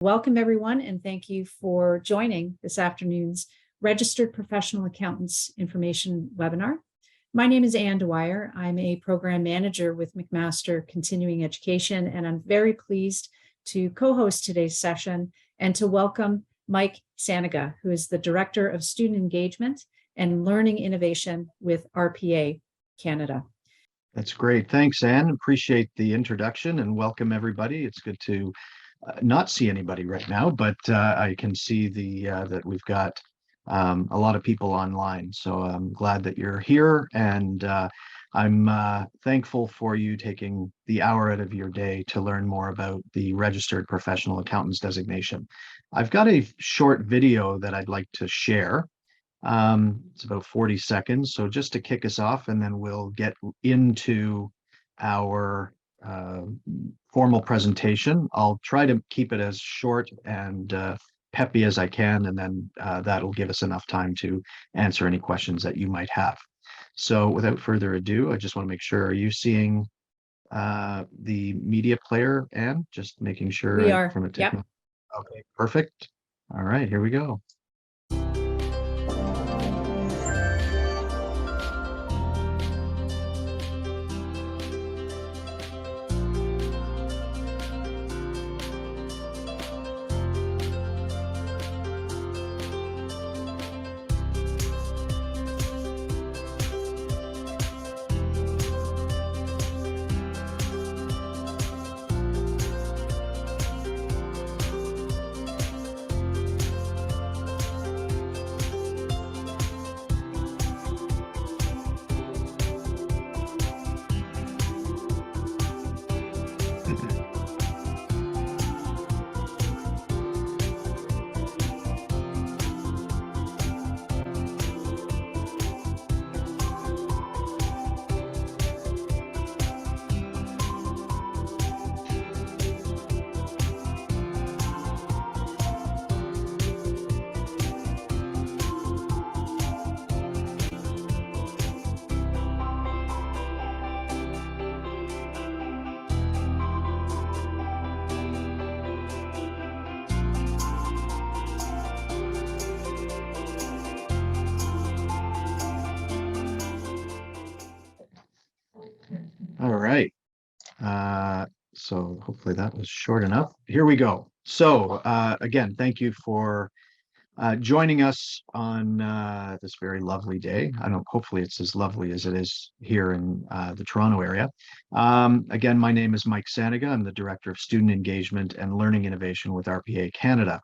Welcome, everyone, and thank you for joining this afternoon's Registered Professional Accountants Information webinar. My name is Anne Dwyer. I'm a program manager with McMaster Continuing Education, and I'm very pleased to co-host today's session and to welcome Mike Sanaga, who is the Director of Student Engagement and Learning Innovation with RPA Canada. That's great. Thanks, Anne. Appreciate the introduction and welcome everybody. It's good to not see anybody right now, but I can see that we've got a lot of people online. So I'm glad that you're here, and I'm thankful for you taking the hour out of your day to learn more about the Registered Professional Accountants designation. I've got a short video that I'd like to share. It's about 40 seconds. So just to kick us off, and then we'll get into our formal presentation. I'll try to keep it as short and peppy as I can, and then that'll give us enough time to answer any questions that you might have. So without further ado, I just want to make sure, are you seeing the media player, Anne? Just making sure. We are. From a technical. Yep. Okay, perfect. All right, here we go. All right. So hopefully that was short enough. Here we go. So again, thank you for joining us on this very lovely day. I don't, hopefully it's as lovely as it is here in the Toronto area. Again, my name is Mike Sanaga. I'm the Director of Student Engagement and Learning Innovation with RPA Canada.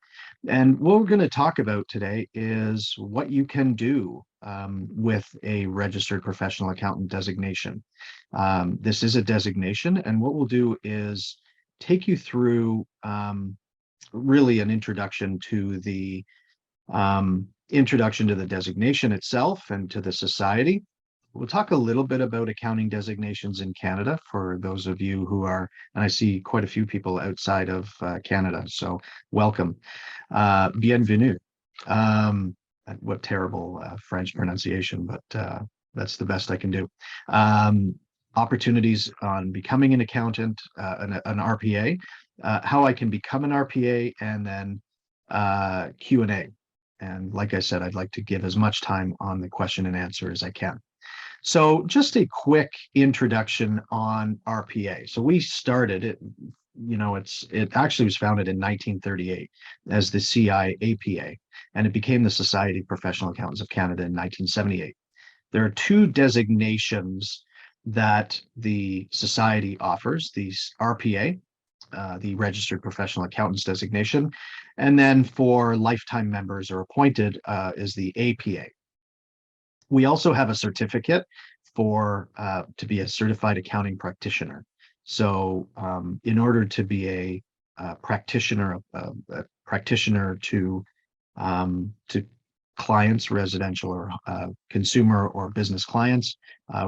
And what we're going to talk about today is what you can do with a Registered Professional Accountant designation. This is a designation, and what we'll do is take you through really an introduction to the designation itself and to the society. We'll talk a little bit about accounting designations in Canada for those of you who are, and I see quite a few people outside of Canada, so welcome. Bienvenue. What terrible French pronunciation, but that's the best I can do. Opportunities on becoming an accountant, an RPA, how I can become an RPA, and then Q&A. And like I said, I'd like to give as much time on the question and answer as I can. So just a quick introduction on RPA. So we started it, it actually was founded in 1938 as the CIAPA, and it became the Society of Professional Accountants of Canada in 1978. There are two designations that the society offers: the RPA, the Registered Professional Accountants designation, and then for lifetime members or appointed is the APA. We also have a certificate for to be a certified accounting practitioner. So in order to be a practitioner to clients, residential or consumer or business clients,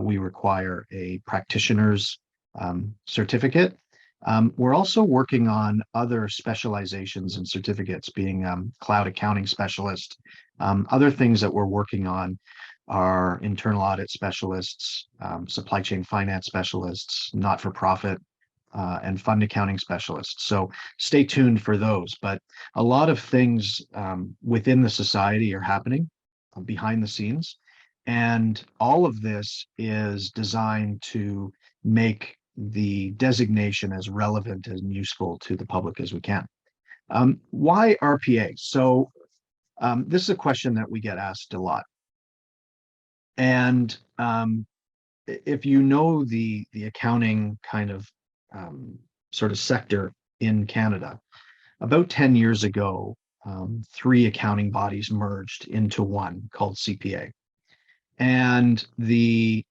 we require a practitioner's certificate. We're also working on other specializations and certificates, being cloud accounting specialist. Other things that we're working on are internal audit specialists, supply chain finance specialists, not-for-profit and fund accounting specialists. So stay tuned for those. But a lot of things within the society are happening behind the scenes. And all of this is designed to make the designation as relevant and useful to the public as we can. Why RPA? So this is a question that we get asked a lot. And if you know the accounting kind of sort of sector in Canada, about 10 years ago, three accounting bodies merged into one called CPA. And the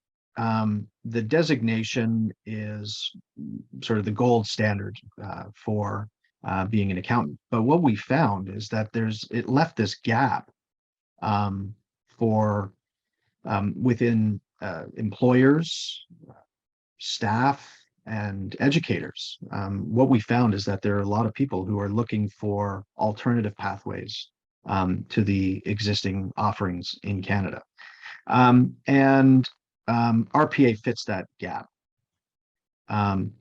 designation is sort of the gold standard for being an accountant. But what we found is that it left this gap for within employers, staff, and educators. What we found is that there are a lot of people who are looking for alternative pathways to the existing offerings in Canada. And RPA fits that gap.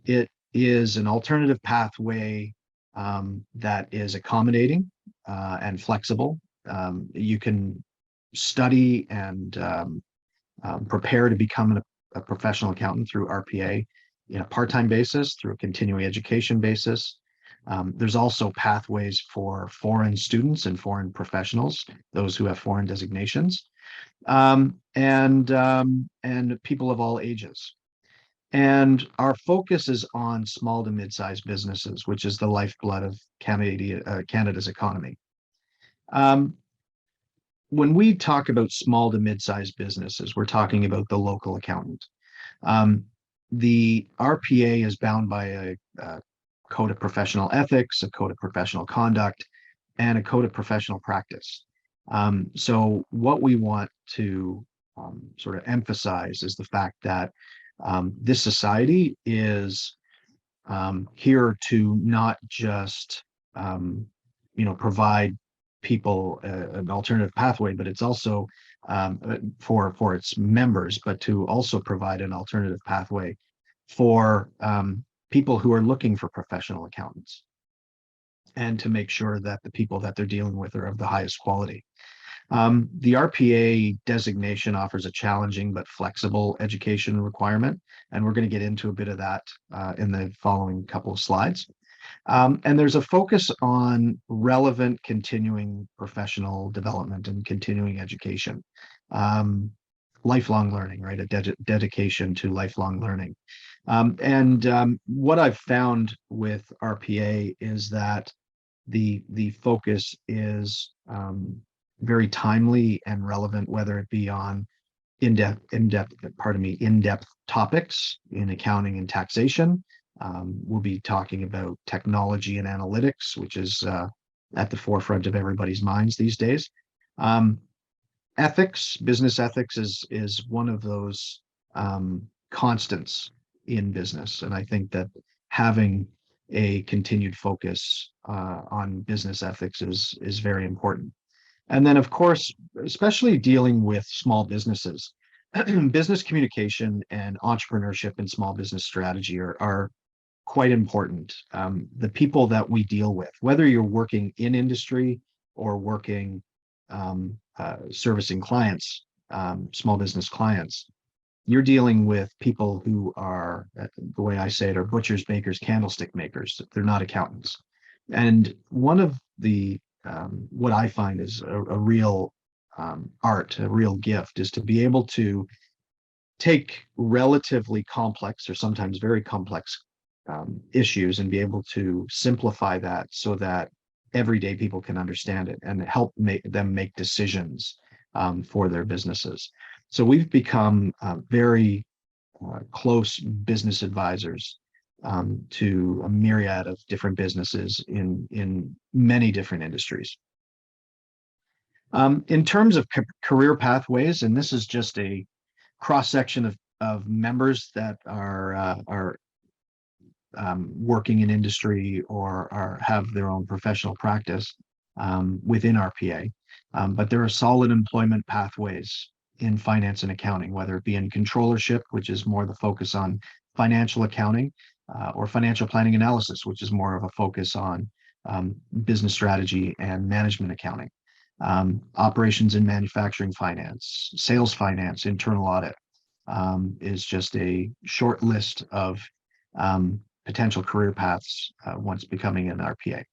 It is an alternative pathway that is accommodating and flexible. You can study and prepare to become a professional accountant through RPA in a part-time basis, through a continuing education basis. There's also pathways for foreign students and foreign professionals, those who have foreign designations, and people of all ages. And our focus is on small to mid-sized businesses, which is the lifeblood of Canada's economy. When we talk about small to mid-sized businesses, we're talking about the local accountant. The RPA is bound by a code of professional ethics, a code of professional conduct, and a code of professional practice. So what we want to sort of emphasize is the fact that this society is here to not just provide people an alternative pathway, but it's also for its members, but to also provide an alternative pathway for people who are looking for professional accountants, and to make sure that the people that they're dealing with are of the highest quality. The RPA designation offers a challenging but flexible education requirement, and we're going to get into a bit of that in the following couple of slides. And there's a focus on relevant continuing professional development and continuing education, lifelong learning, right? A dedication to lifelong learning. What I've found with RPA is that the focus is very timely and relevant, whether it be on in-depth topics in accounting and taxation. We'll be talking about technology and analytics, which is at the forefront of everybody's minds these days. Ethics, business ethics is one of those constants in business. And I think that having a continued focus on business ethics is very important. And then, of course, especially dealing with small businesses, business communication and entrepreneurship and small business strategy are quite important. The people that we deal with, whether you're working in industry or working servicing clients, small business clients, you're dealing with people who are, the way I say it, are butchers, bakers, candlestick makers. They're not accountants. And one of the what I find is a real art, a real gift, is to be able to take relatively complex or sometimes very complex issues and be able to simplify that so that everyday people can understand it and help them make decisions for their businesses. So we've become very close business advisors to a myriad of different businesses in many different industries. In terms of career pathways, and this is just a cross-section of members that are working in industry or have their own professional practice within RPA, but there are solid employment pathways in finance and accounting, whether it be in controllership, which is more the focus on financial accounting, or financial planning analysis, which is more of a focus on business strategy and management accounting, operations and manufacturing finance, sales finance, internal audit, is just a short list of potential career paths once becoming an RPA.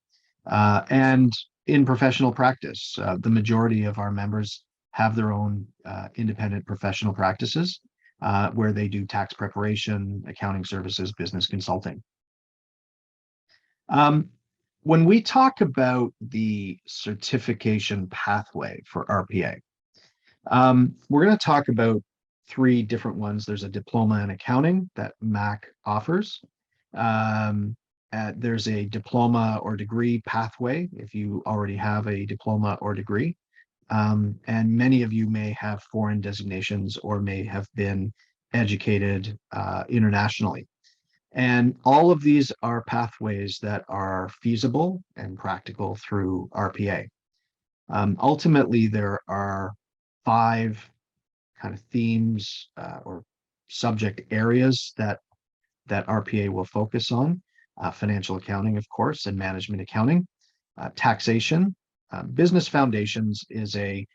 And in professional practice, the majority of our members have their own independent professional practices where they do tax preparation, accounting services, business consulting. When we talk about the certification pathway for RPA, we're going to talk about three different ones. There's a diploma in accounting that MAC offers. There's a diploma or degree pathway if you already have a diploma or degree. And many of you may have foreign designations or may have been educated internationally. And all of these are pathways that are feasible and practical through RPA. Ultimately, there are 5 kind of themes or subject areas that RPA will focus on: financial accounting, of course, and management accounting, taxation. Business foundations is a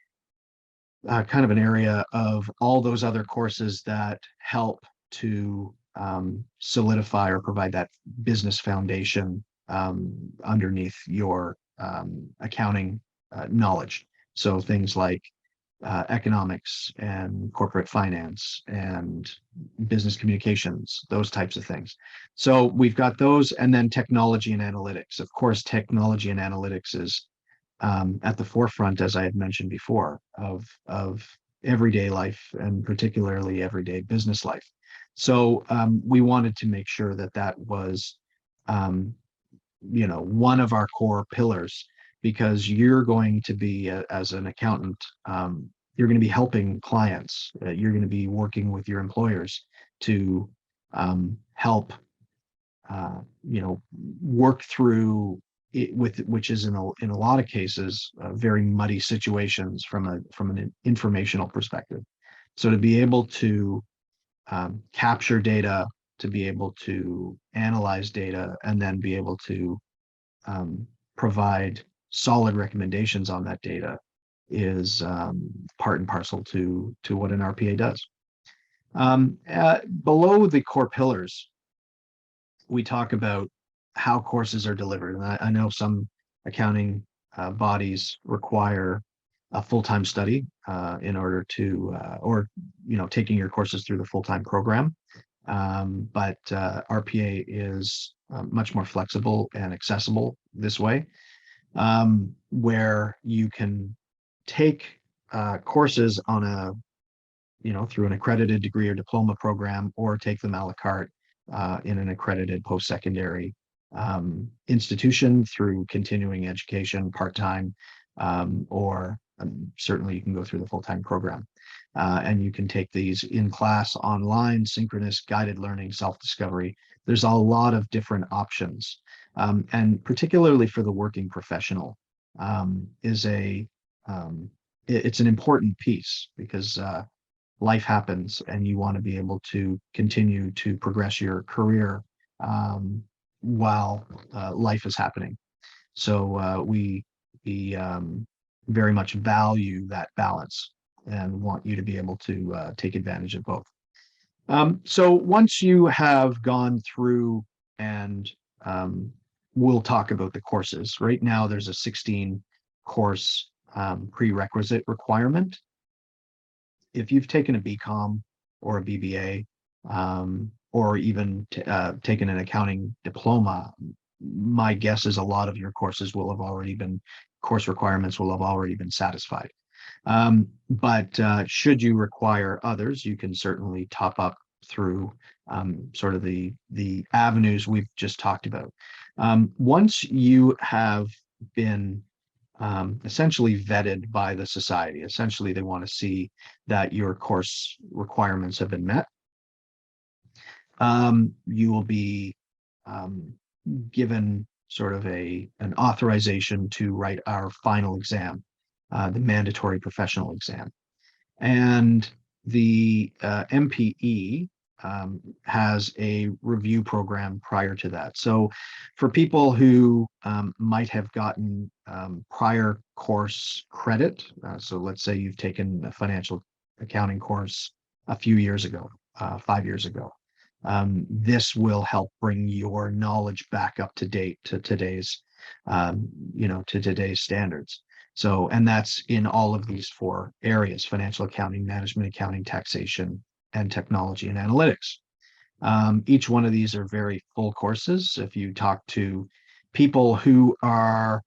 kind of an area of all those other courses that help to solidify or provide that business foundation underneath your accounting knowledge. So things like economics and corporate finance and business communications, those types of things. So we've got those, and then technology and analytics. Of course, technology and analytics is at the forefront, as I had mentioned before, of everyday life, and particularly everyday business life. So we wanted to make sure that that was, one of our core pillars, because you're going to be, as an accountant, you're going to be helping clients. You're going to be working with your employers to help, work through it, which is in a lot of cases very muddy situations from an informational perspective. So to be able to capture data, to be able to analyze data, and then be able to provide solid recommendations on that data is part and parcel to what an RPA does. Below the core pillars, we talk about how courses are delivered. And I know some accounting bodies require a full-time study in order to, taking your courses through the full-time program. But RPA is much more flexible and accessible this way, where you can take courses on through an accredited degree or diploma program, or take them a la carte in an accredited post-secondary institution through continuing education part-time, or certainly you can go through the full-time program. And you can take these in class, online, synchronous, guided learning, self-discovery. There's a lot of different options. And particularly for the working professional, it's an important piece, because life happens and you want to be able to continue to progress your career while life is happening. So we very much value that balance and want you to be able to take advantage of both. So once you have gone through, and we'll talk about the courses. Right now, there's a 16 course prerequisite requirement. If you've taken a BCom or a BBA, or even taken an accounting diploma, my guess is a lot of your courses will have already been, course requirements will have already been satisfied. But should you require others, you can certainly top up through sort of the avenues we've just talked about. Once you have been essentially vetted by the society, essentially they want to see that your course requirements have been met, you will be given sort of an authorization to write our final exam, the mandatory professional exam. And the MPE has a review program prior to that. So for people who might have gotten prior course credit, so let's say you've taken a financial accounting course a few years ago, 5 years ago, this will help bring your knowledge back up to date to today's, to today's standards. So, and that's in all of these 4 areas: financial accounting, management accounting, taxation, and technology and analytics. Each one of these are very full courses. If you talk to people who are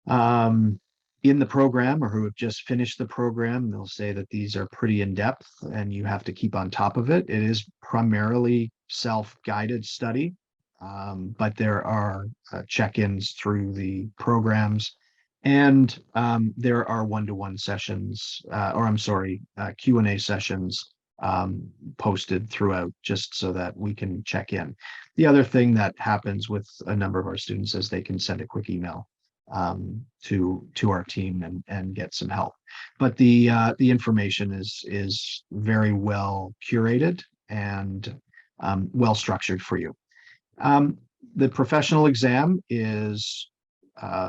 in the program or who have just finished the program, they'll say that these are pretty in depth and you have to keep on top of it. It is primarily self-guided study, but there are check-ins through the programs, and there are one-to-one sessions, Q&A sessions posted throughout, just so that we can check in. The other thing that happens with a number of our students is they can send a quick email to our team and get some help. But the information is very well curated and well structured for you. The professional exam is,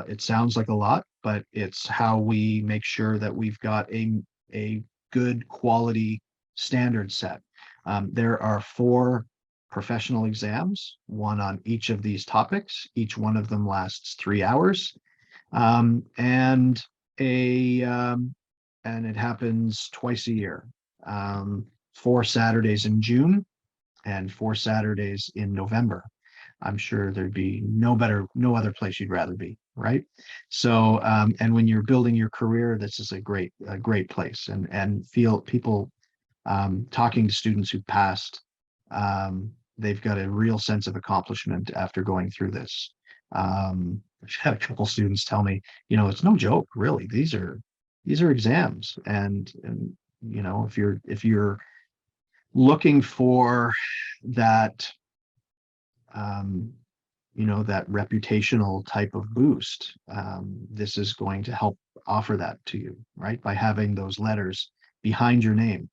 it sounds like a lot, but it's how we make sure that we've got a good quality standard set. There are 4 professional exams, one on each of these topics. Each one of them lasts 3 hours. And it happens twice a year, 4 Saturdays in June and 4 Saturdays in November. I'm sure there'd be no other place you'd rather be, right? So, and when you're building your career, this is a great place, and feel people talking to students who passed, they've got a real sense of accomplishment after going through this. I've had a couple students tell me, it's no joke, really. These are exams, and if you're looking for that, that reputational type of boost, this is going to help offer that to you, right? By having those letters behind your name,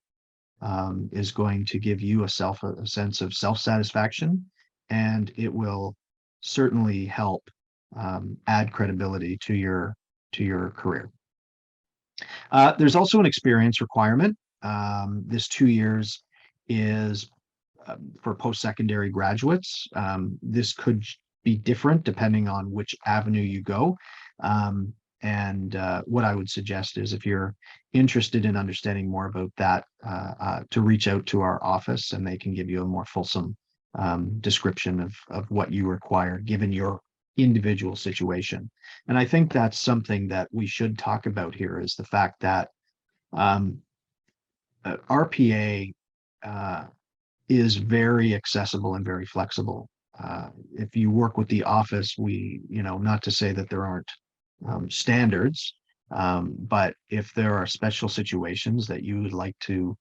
is going to give you a sense of self-satisfaction, and it will certainly help add credibility to your career. There's also an experience requirement. This 2 years is for post-secondary graduates. This could be different depending on which avenue you go. And what I would suggest is, if you're interested in understanding more about that, to reach out to our office, and they can give you a more fulsome description of what you require given your individual situation. And I think that's something that we should talk about here, is the fact that RPA is very accessible and very flexible. If you work with the office, not to say that there aren't standards, but if there are special situations that you would like to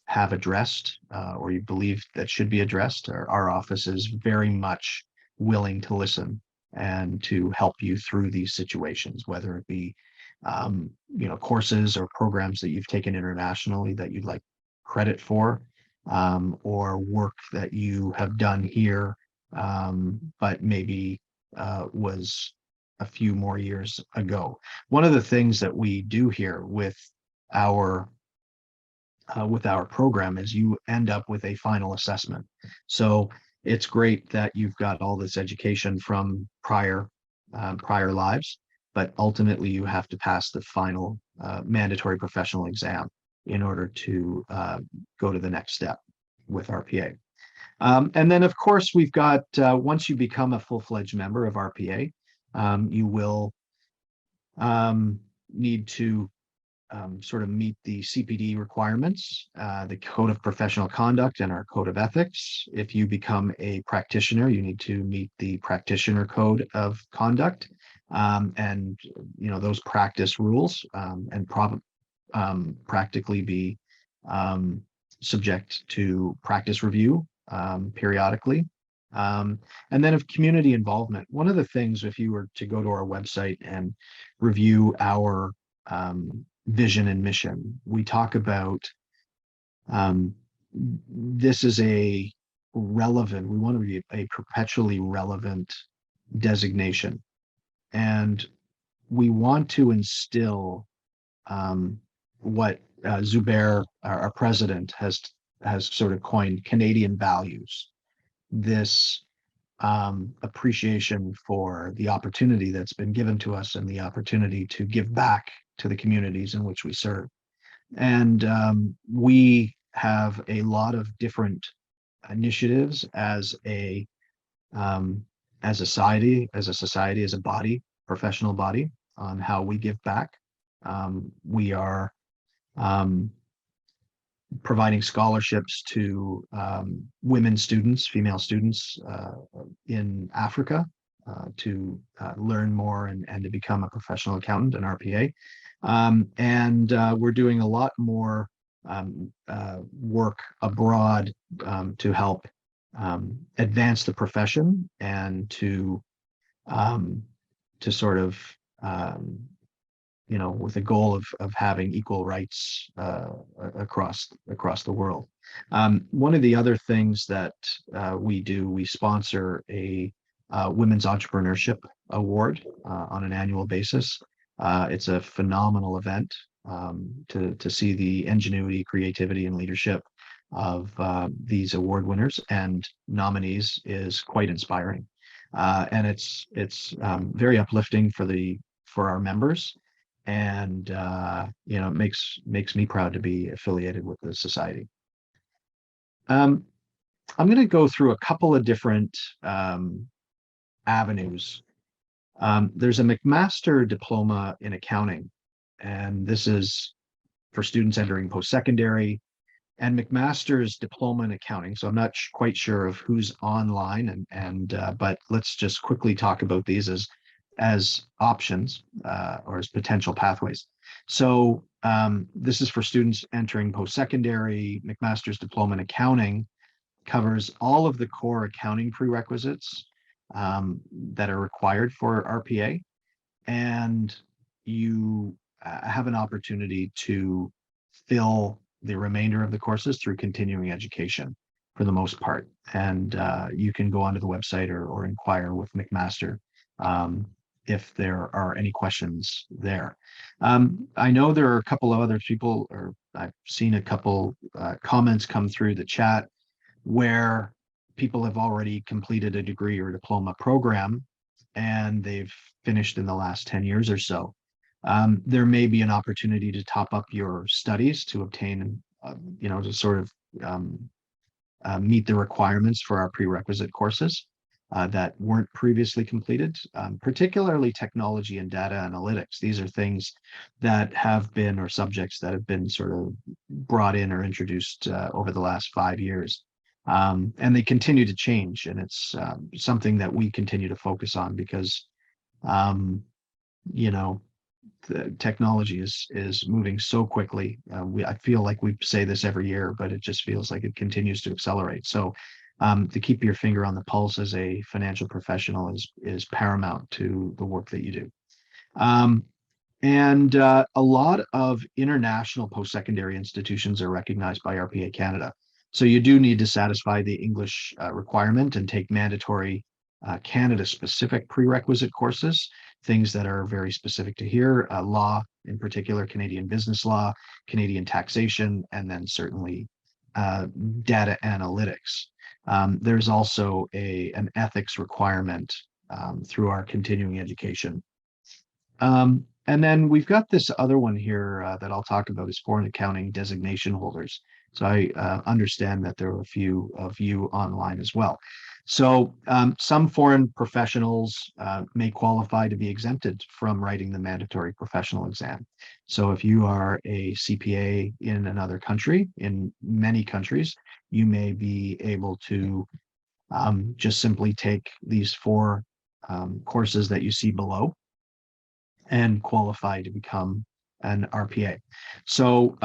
have addressed, or you believe that should be addressed, our office is very much willing to listen and to help you through these situations, whether it be courses or programs that you've taken internationally that you'd like credit for, or work that you have done here, but maybe was a few more years ago. One of the things that we do here with our program is you end up with a final assessment. So it's great that you've got all this education from prior lives, but ultimately you have to pass the final mandatory professional exam in order to go to the next step with RPA. And then, of course, we've got, once you become a full-fledged member of RPA, you will need to sort of meet the CPD requirements, the Code of Professional Conduct and our Code of Ethics. If you become a practitioner, you need to meet the Practitioner Code of Conduct, and those practice rules, and practically be subject to practice review periodically. And then of community involvement. One of the things, if you were to go to our website and review our vision and mission, we talk about this is a relevant, we want to be a perpetually relevant designation. And we want to instill what Zubair, our president, has sort of coined Canadian values. This appreciation for the opportunity that's been given to us and the opportunity to give back to the communities in which we serve. And we have a lot of different initiatives as a society, as a body, professional body, on how we give back. We are providing scholarships to women students, female students in Africa to learn more and to become a professional accountant, an RPA. And we're doing a lot more work abroad to help advance the profession and to sort of with the goal of having equal rights across the world. One of the other things that we sponsor a Women's Entrepreneurship Award on an annual basis. It's a phenomenal event to see the ingenuity, creativity, and leadership of these award winners and nominees is quite inspiring. And it's very uplifting for our members. And it makes me proud to be affiliated with the society. I'm going to go through a couple of different avenues. There's a McMaster diploma in accounting, and this is for students entering post-secondary, and McMaster's diploma in accounting. So I'm not quite sure of who's online, but let's just quickly talk about these as options or as potential pathways. So this is for students entering post-secondary. McMaster's diploma in accounting covers all of the core accounting prerequisites that are required for RPA, and you have an opportunity to fill the remainder of the courses through continuing education for the most part. And you can go onto the website or inquire with McMaster if there are any questions there. I know there are a couple of other people, or I've seen a couple comments come through the chat where people have already completed a degree or diploma program and they've finished in the last 10 years or so. There may be an opportunity to top up your studies to obtain, to sort of meet the requirements for our prerequisite courses that weren't previously completed, particularly technology and data analytics. These are things that have been, or subjects that have been sort of brought in or introduced over the last 5 years. And they continue to change, and it's something that we continue to focus on because, the technology is moving so quickly. I feel like we say this every year, but it just feels like it continues to accelerate. So to keep your finger on the pulse as a financial professional is paramount to the work that you do. And a lot of international post-secondary institutions are recognized by RPA Canada. So you do need to satisfy the English requirement and take mandatory Canada-specific prerequisite courses, things that are very specific to here, law, in particular, Canadian business law, Canadian taxation, and then certainly data analytics. There's also an ethics requirement through our continuing education. And then we've got this other one here that I'll talk about is foreign accounting designation holders. So I understand that there are a few of you online as well. So some foreign professionals may qualify to be exempted from writing the mandatory professional exam. So if you are a CPA in another country, in many countries, you may be able to just simply take these 4 courses that you see below and qualify to become an RPA. So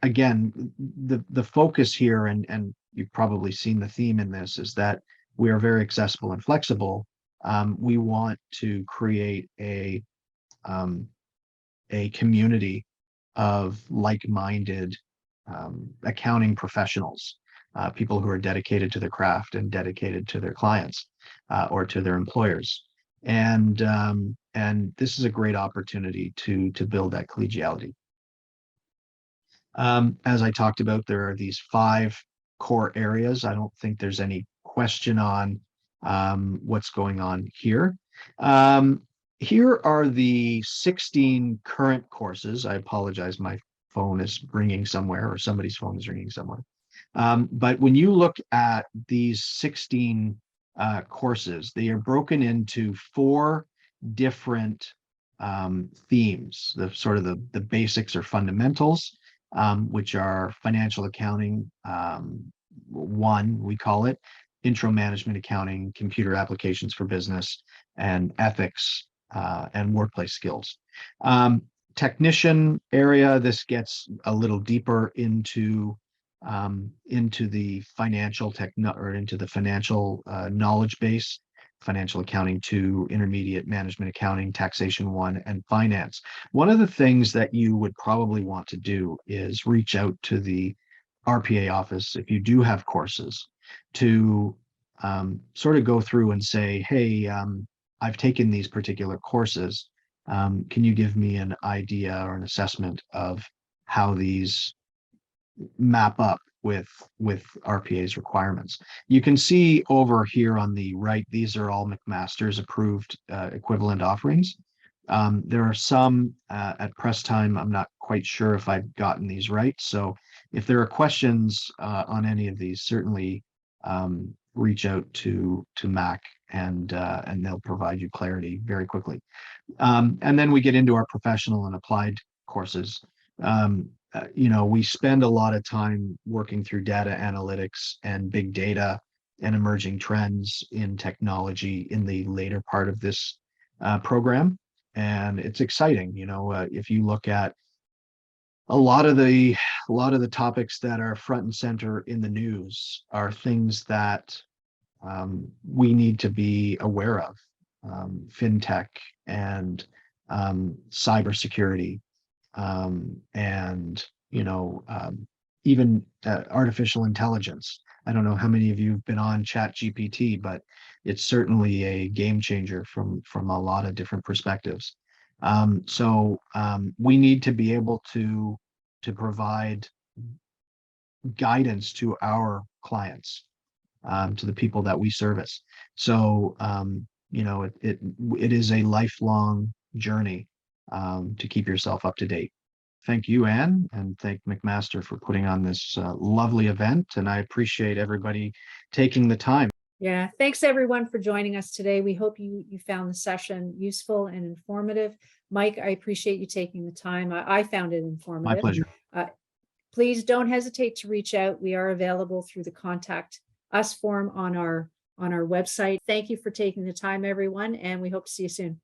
again, the focus here, and you've probably seen the theme in this, is that we are very accessible and flexible. We want to create a community of like-minded accounting professionals, people who are dedicated to their craft and dedicated to their clients or to their employers. And this is a great opportunity to build that collegiality. As I talked about, there are these 5 core areas. I don't think there's any question on what's going on here. Here are the 16 current courses. I apologize, my phone is ringing somewhere, or somebody's phone is ringing somewhere. But when you look at these 16 courses, they are broken into 4 different themes. The sort of the basics or fundamentals, which are financial accounting, 1, we call it, intro management accounting, computer applications for business, and ethics and workplace skills. Technician area, this gets a little deeper into the financial into the financial knowledge base. Financial accounting 2, intermediate management accounting, taxation 1, and finance. One of the things that you would probably want to do is reach out to the RPA office if you do have courses to sort of go through and say, hey, I've taken these particular courses. Can you give me an idea or an assessment of how these map up with RPA's requirements? You can see over here on the right, these are all McMaster's approved equivalent offerings. There are some at press time, I'm not quite sure if I've gotten these right. So if there are questions on any of these, certainly reach out to Mac and they'll provide you clarity very quickly. And then we get into our professional and applied courses. We spend a lot of time working through data analytics and big data and emerging trends in technology in the later part of this program. And it's exciting. If you look at a lot of the topics that are front and center in the news are things that we need to be aware of. Fintech and cybersecurity, and even artificial intelligence. I don't know how many of you have been on ChatGPT, but it's certainly a game changer from a lot of different perspectives. So we need to be able to provide guidance to our clients, to the people that we service. So it is a lifelong journey to keep yourself up to date. Thank you, Anne, and thank McMaster for putting on this lovely event. And I appreciate everybody taking the time. Yeah, thanks everyone for joining us today. We hope you found the session useful and informative. Mike, I appreciate you taking the time. I found it informative. My pleasure. Please don't hesitate to reach out. We are available through the Contact Us form on our website. Thank you for taking the time, everyone, and we hope to see you soon.